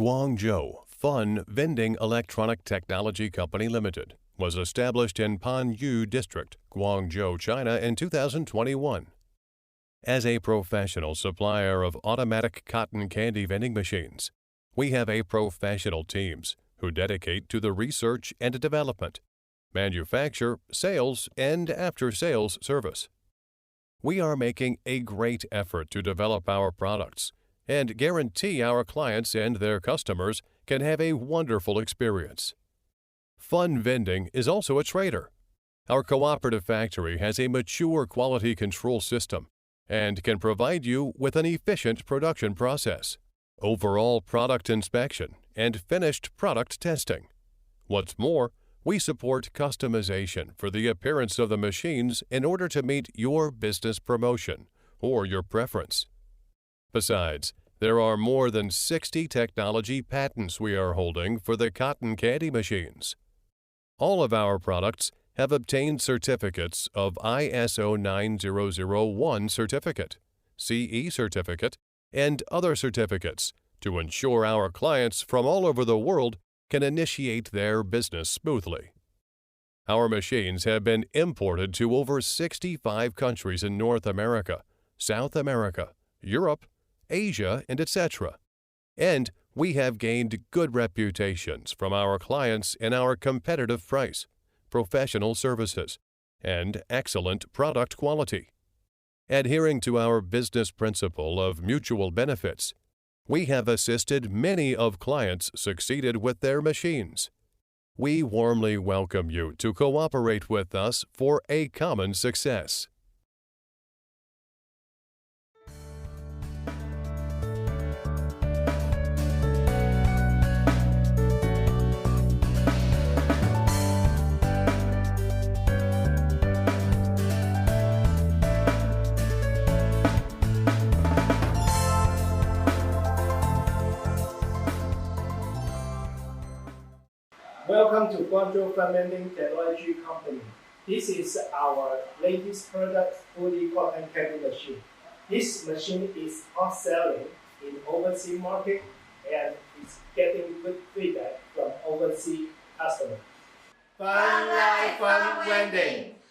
Guangzhou FunVending Electronic Technology Company Limited was established in Panyu District, Guangzhou, China in 2021. As a professional supplier of automatic cotton candy vending machines, we have professional teams who dedicate to the research and development, manufacture, sales, and after-sales service. We are making a great effort to develop our products and guarantee our clients and their customers can have a wonderful experience. FunVending is also a trader. Our cooperative factory has a mature quality control system and can provide you with an efficient production process, overall product inspection, and finished product testing. What's more, we support customization for the appearance of the machines in order to meet your business promotion or your preference. Besides, there are more than 60 technology patents we are holding for the cotton candy machines. All of our products have obtained certificates of ISO 9001 certificate, CE certificate, and other certificates to ensure our clients from all over the world can initiate their business smoothly. Our machines have been imported to over 65 countries in North America, South America, Europe, Asia, and etc. And we have gained good reputations from our clients in our competitive price, professional services, and excellent product quality. Adhering to our business principle of mutual benefits, we have assisted many of clients succeeded with their machines. We warmly welcome you to cooperate with us for a common success. Welcome to Guangzhou FunVending Technology Company. This is our latest product, fully cotton candy machine. This machine is hot selling in overseas market and is getting good feedback from overseas customers. Fun Life FunVending.